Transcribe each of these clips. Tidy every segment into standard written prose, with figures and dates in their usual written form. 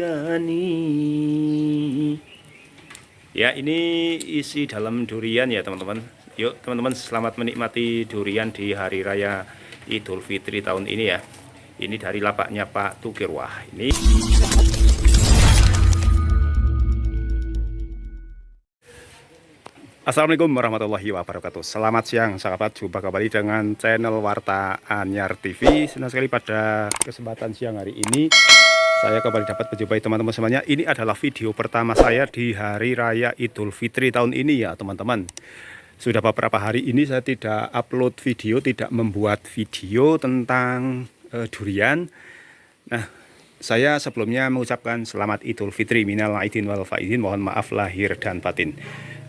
Ya, ini isi dalam durian ya teman-teman. Yuk teman-teman, selamat menikmati durian di Hari Raya Idul Fitri tahun ini ya. Ini dari lapaknya Pak Tukir. Wah, ini Assalamualaikum warahmatullahi wabarakatuh. Selamat siang sahabat, jumpa kembali dengan channel Warta Anyar TV. Senang sekali pada kesempatan siang hari ini saya kembali dapat menjumpai teman-teman semuanya. Ini adalah video pertama saya di Hari Raya Idul Fitri tahun ini ya teman-teman. Sudah beberapa hari ini saya tidak upload video, tidak membuat video tentang durian. Nah, saya sebelumnya mengucapkan selamat Idul Fitri, minal aidin wal faizin, mohon maaf lahir dan batin.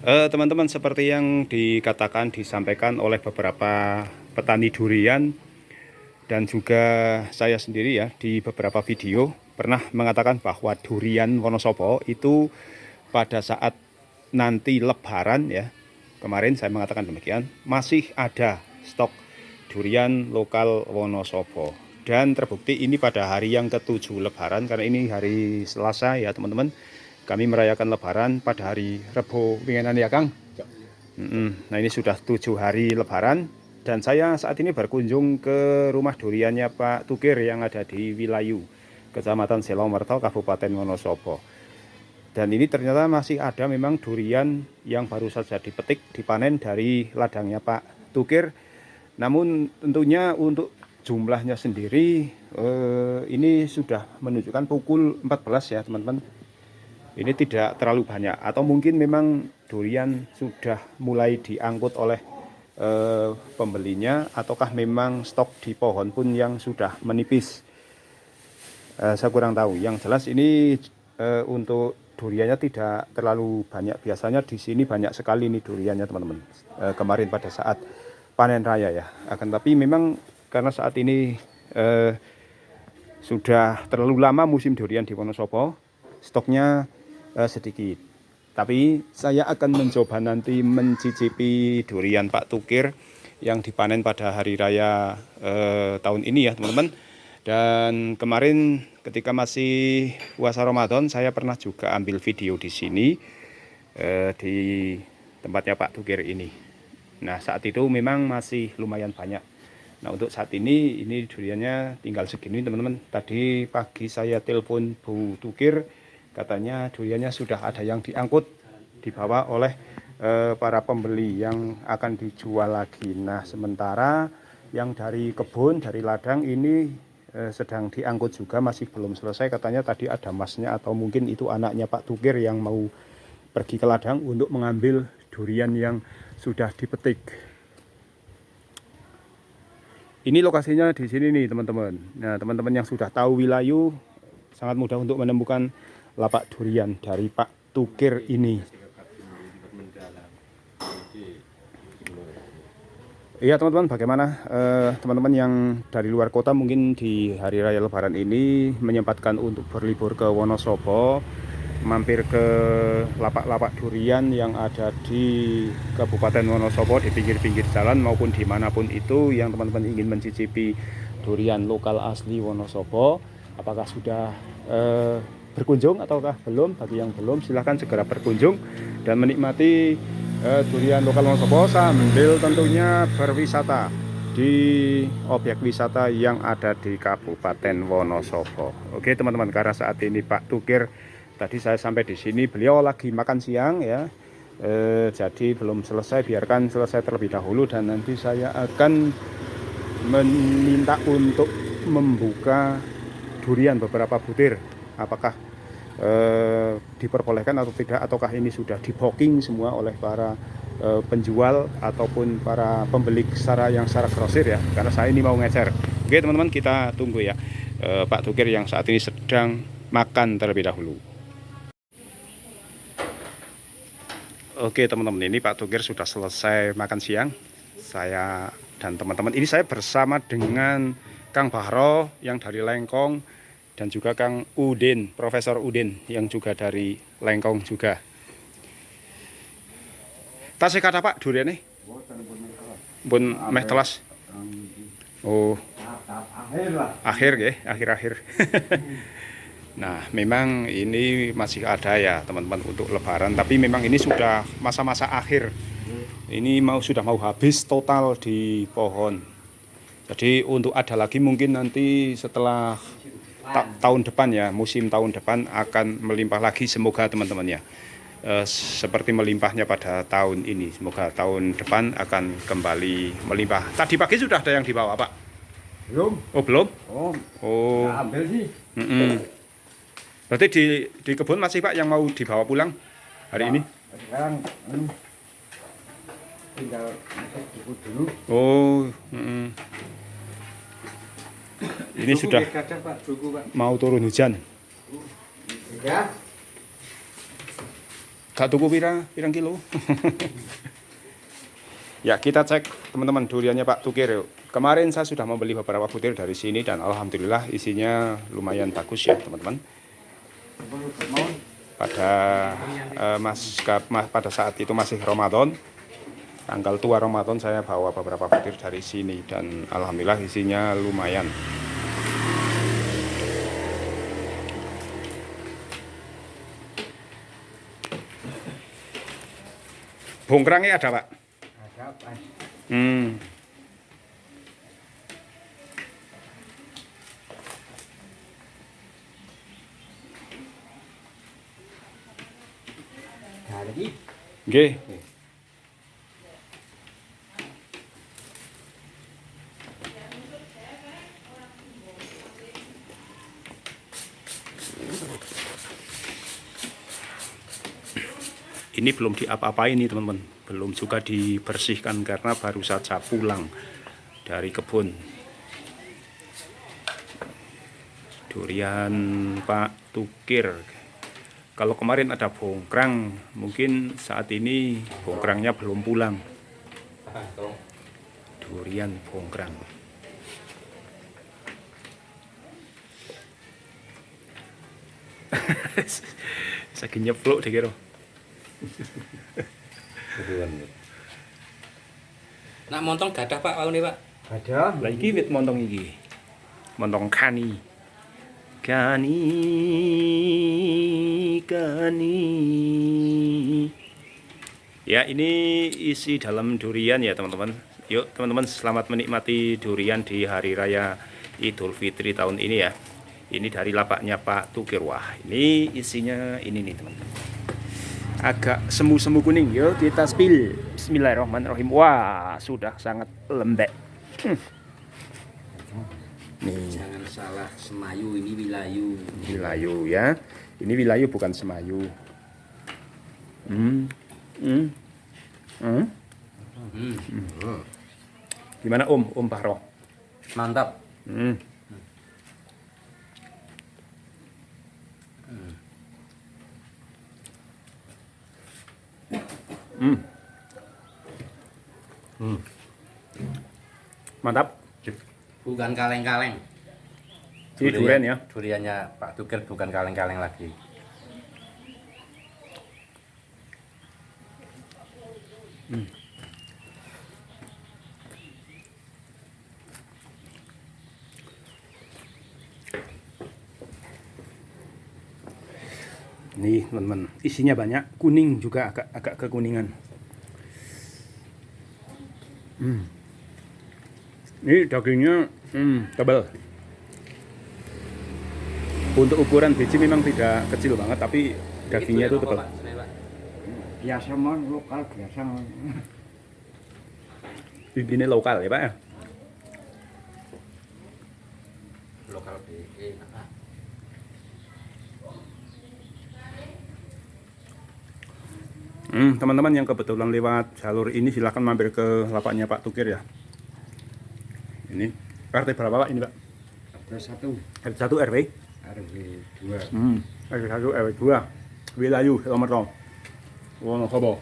Teman-teman, seperti yang dikatakan, disampaikan oleh beberapa petani durian dan juga saya sendiri ya, di beberapa video pernah mengatakan bahwa durian Wonosobo itu pada saat nanti Lebaran ya, kemarin saya mengatakan demikian, masih ada stok durian lokal Wonosobo. Dan terbukti ini pada hari yang ke-7 Lebaran, karena ini hari Selasa ya teman-teman. Kami merayakan Lebaran pada hari Rebo winginan ya Kang. Nah, ini sudah 7 hari Lebaran dan saya saat ini berkunjung ke rumah duriannya Pak Tukir yang ada di Wilayu, Kecamatan Selomerto, Kabupaten Wonosobo. Dan ini ternyata masih ada memang durian yang baru saja dipetik, dipanen dari ladangnya Pak Tukir. Namun tentunya untuk jumlahnya sendiri ini sudah menunjukkan pukul 14 ya teman-teman. Ini tidak terlalu banyak, atau mungkin memang durian sudah mulai diangkut oleh pembelinya, ataukah memang stok di pohon pun yang sudah menipis. Saya kurang tahu. Yang jelas ini untuk duriannya tidak terlalu banyak. Biasanya di sini banyak sekali nih duriannya teman-teman. Kemarin pada saat panen raya ya. Akan tapi memang karena saat ini sudah terlalu lama musim durian di Wonosobo, stoknya sedikit. Tapi saya akan mencoba nanti mencicipi durian Pak Tukir yang dipanen pada hari raya tahun ini ya teman-teman. Dan kemarin ketika masih puasa Ramadan, saya pernah juga ambil video di sini di tempatnya Pak Tukir ini. Nah, saat itu memang masih lumayan banyak. Nah, untuk saat ini duriannya tinggal segini teman-teman. Tadi pagi saya telepon Bu Tukir, katanya duriannya sudah ada yang diangkut, dibawa oleh para pembeli yang akan dijual lagi. Nah, sementara yang dari kebun, dari ladang ini sedang diangkut juga, masih belum selesai. Katanya tadi ada masnya atau mungkin itu anaknya Pak Tukir yang mau pergi ke ladang untuk mengambil durian yang sudah dipetik. Ini lokasinya di sini nih teman-teman. Nah, teman-teman yang sudah tahu Wilayu sangat mudah untuk menemukan lapak durian dari Pak Tukir ini. Iya teman-teman, bagaimana teman-teman yang dari luar kota mungkin di hari raya Lebaran ini menyempatkan untuk berlibur ke Wonosobo, mampir ke lapak-lapak durian yang ada di Kabupaten Wonosobo, di pinggir-pinggir jalan maupun dimanapun itu yang teman-teman ingin mencicipi durian lokal asli Wonosobo. Apakah sudah berkunjung ataukah belum? Bagi yang belum, silahkan segera berkunjung dan menikmati durian lokal Wonosobo sambil tentunya berwisata di objek wisata yang ada di Kabupaten Wonosobo. Oke teman-teman, karena saat ini Pak Tukir, tadi saya sampai di sini, beliau lagi makan siang ya. Jadi belum selesai, biarkan selesai terlebih dahulu dan nanti saya akan meminta untuk membuka durian beberapa butir. Apakah diperbolehkan atau tidak, ataukah ini sudah di-booking semua oleh para penjual ataupun para pembeli secara grosir ya, karena saya ini mau ngecer. Oke teman-teman, kita tunggu ya Pak Tukir yang saat ini sedang makan terlebih dahulu. Oke teman-teman, ini Pak Tukir sudah selesai makan siang. Saya dan teman-teman ini, saya bersama dengan Kang Bahro yang dari Lengkong dan juga Kang Udin, Profesor Udin yang juga dari Lengkong juga. Tasih kata Pak durian nih? Bun meh telas. Oh. Akhir ya, akhir-akhir. Nah, memang ini masih ada ya teman-teman untuk lebaran, tapi memang ini sudah masa-masa akhir. Ini sudah mau habis total di pohon. Jadi untuk ada lagi mungkin nanti setelah tahun depan ya, musim tahun depan akan melimpah lagi, semoga teman-teman ya. Seperti melimpahnya pada tahun ini, semoga tahun depan akan kembali melimpah. Tadi pagi sudah ada yang dibawa, Pak? Belum. Oh, belum? Oh, ya ambil sih. Berarti di kebun masih, Pak, yang mau dibawa pulang hari ini? Sekarang tinggal ikut dulu. Oh, ini Cukup sudah ya, kadang, Pak. Cukup, Pak. mau turun hujan. Ya. Gak tuku pirang kilo. Ya, kita cek teman-teman duriannya Pak Tukir yuk. Kemarin saya sudah membeli beberapa butir dari sini dan alhamdulillah isinya lumayan bagus ya teman-teman. Pada saat itu masih Ramadan, tanggal tua Ramadan, saya bawa beberapa butir dari sini dan alhamdulillah isinya lumayan. Bongkrangnya ada, Pak? Ada, Pak. Ada lagi? Nggih. Ini belum diapa-apain nih teman-teman, belum juga dibersihkan karena baru saja pulang dari kebun. Durian Pak Tukir. Kalau kemarin ada bongkrang, mungkin saat ini bongkrangnya belum pulang. Durian bongkrang. Saya nyepluk deh kira. Nak montong gadah Pak waune Pak. Ada. Lah iki wit montong iki. Montong kani. Kani. Ya, ini isi dalam durian ya teman-teman. Yuk teman-teman, selamat menikmati durian di hari raya Idul Fitri tahun ini ya. Ini dari lapaknya Pak Tukir. Wah, ini isinya ini nih teman-teman. Agak semu-semu kuning. Yuk kita spill. Bismillahirrahmanirrahim. Wah, sudah sangat lembek. Nih. Jangan salah semayu, ini wilayu. Wilayu ya. Ini wilayu bukan semayu. Gimana Om Bahro? Mantap. Mantap. Bukan kaleng-kaleng. Ini durian ya. Duriannya Pak Tukir bukan kaleng-kaleng lagi. Nih teman-teman, isinya banyak, kuning juga agak kekuningan. Ini dagingnya tebal. Untuk ukuran biji memang tidak kecil banget, tapi dagingnya itu tebal. Biasa mon lokal biasa. Bijinya lokal ya Pak ya. Lokal BE. Teman-teman yang kebetulan lewat jalur ini silahkan mampir ke lapaknya Pak Tukir ya. Ini RT berapa Pak ini Pak? RT 1. RT 1 RW? RW 2. RT 1 RW 2. Wilayu nomor Wonosobo.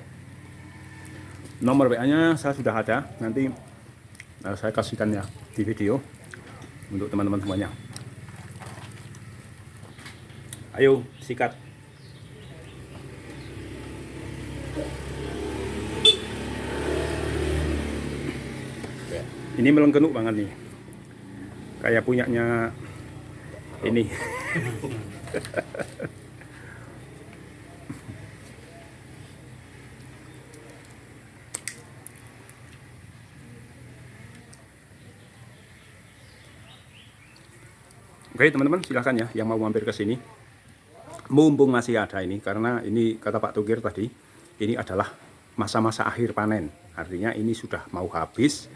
Nomor WA-nya saya sudah ada, nanti saya kasihkan ya di video untuk teman-teman semuanya. Ayo sikat. Ini melengkenuk banget nih, kayak punyanya ini Oke teman-teman, silahkan ya yang mau mampir ke sini. Mumpung masih ada ini, karena ini kata Pak Tukir tadi, ini adalah masa-masa akhir panen. Artinya ini sudah mau habis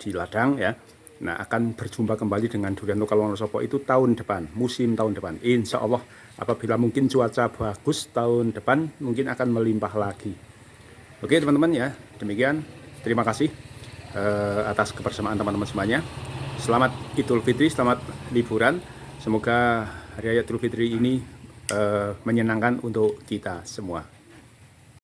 di ladang ya. Nah, akan berjumpa kembali dengan durian lokal Wonosobo itu tahun depan, musim tahun depan. Insya Allah apabila mungkin cuaca bagus tahun depan mungkin akan melimpah lagi. Oke teman-teman ya, demikian. Terima kasih atas kebersamaan teman-teman semuanya. Selamat Idul Fitri, selamat liburan. Semoga Hari Raya Idul Fitri ini menyenangkan untuk kita semua.